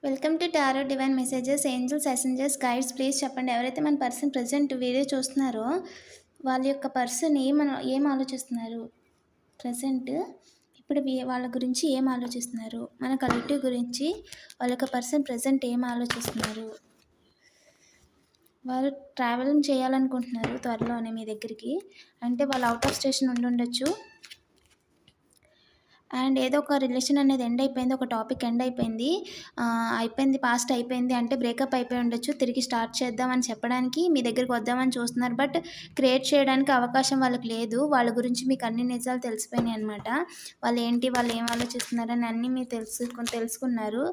Welcome to tarot divine messages angels ascenders guides please చెప్పండి. ఎవరైతే మన పర్సన్ ప్రజెంట్ వీడియో చూస్తున్నారో వాళ్ళ యొక్క పర్సన్ ఏం ఆలోచిస్తున్నారు ప్రజెంట్ ఇప్పుడు వాళ్ళ గురించి ఏం ఆలోచిస్తున్నారు, మన కలెక్టివ్ గురించి వాళ్ళ యొక్క పర్సన్ ప్రజెంట్ ఏం ఆలోచిస్తున్నారు. వాళ్ళు ట్రావెలింగ్ చేయాలనుకుంటున్నారు త్వరలోనే మీ దగ్గరికి. అంటే వాళ్ళు అవుట్ ఆఫ్ స్టేషన్ ఉండొచ్చు. అండ్ ఏదో ఒక రిలేషన్ అనేది ఎండ్ అయిపోయింది, ఒక టాపిక్ ఎండ్ అయిపోయింది, అయిపోయింది, పాస్ట్ అయిపోయింది అంటే బ్రేకప్ అయిపోయి ఉండొచ్చు. తిరిగి స్టార్ట్ చేద్దామని చెప్పడానికి మీ దగ్గరికి వద్దామని చూస్తున్నారు. బట్ క్రియేట్ చేయడానికి అవకాశం వాళ్ళకి లేదు. వాళ్ళ గురించి మీకు అన్ని నిజాలు తెలిసిపోయినాయి అనమాట. వాళ్ళు ఏం ఆలోచిస్తున్నారని అన్నీ మీరు తెలుసుకున్నారు.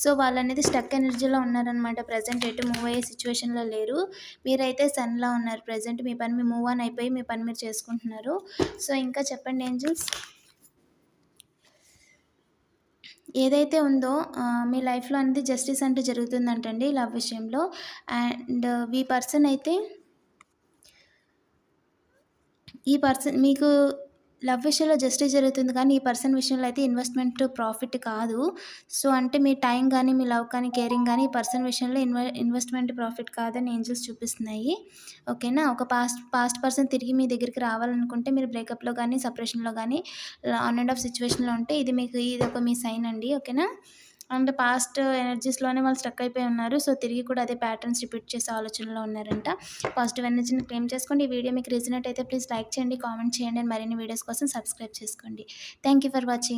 సో వాళ్ళు అనేది స్టక్ ఎనర్జీలో ఉన్నారనమాట. ప్రజెంట్ ఎటు మూవ్ అయ్యే సిచ్యువేషన్లో లేరు. మీరైతే సన్లా ఉన్నారు. ప్రజెంట్ మీ పని మీరు మూవ్ ఆన్ అయిపోయి మీ పని మీరు చేసుకుంటున్నారు. సో ఇంకా చెప్పండి ఏంజల్స్. ఏదైతే ఉందో మీ లైఫ్‌లో అనేది జస్టిస్ అంటే జరుగుతుందంటండి లవ్ విషయంలో. అండ్ ఈ పర్సన్ మీకు లవ్ విషయంలో జస్టిస్ జరుగుతుంది, కానీ ఈ పర్సన్ విషయంలో అయితే ఇన్వెస్ట్‌మెంట్ ప్రాఫిట్ కాదు. సో అంటే మీ టైం గానీ, మీ లవ్ కానీ, కేరింగ్ గానీ ఈ పర్సన్ విషయంలో ఇన్వెస్ట్‌మెంట్ ప్రాఫిట్ కాదని ఏంజెల్స్ చూపిస్తున్నాయి. ఓకేనా. ఒక పాస్ట్ పర్సన్ తిరిగి మీ దగ్గరికి రావాలనుకుంటే మీరు బ్రేకప్‌లో గానీ, సెపరేషన్‌లో గానీ ఆన్ అండ్ ఆఫ్ సిచ్యువేషన్‌లో ఉంటే ఇదొక మీ సైన్ అండి. ఓకేనా. అండ్ పాస్ట్ ఎనర్జీస్‌లోనే వాళ్ళు స్ట్రక్ అయిపోయి ఉన్నారు. సో తిరిగి కూడా అదే ప్యాటర్న్స్ రిపీట్ చేసే ఆలోచనలో ఉన్నారంట. పాజిటివ్ ఎనర్జీని క్లెయిమ్ చేసుకోండి. ఈ వీడియో మీకు రెజొనేట్ అయితే ప్లీజ్ లైక్ చేయండి, కామెంట్ చేయండి. అండ్ మరిన్ని వీడియోస్ కోసం సబ్స్క్రైబ్ చేసుకోండి. Thank you for watching.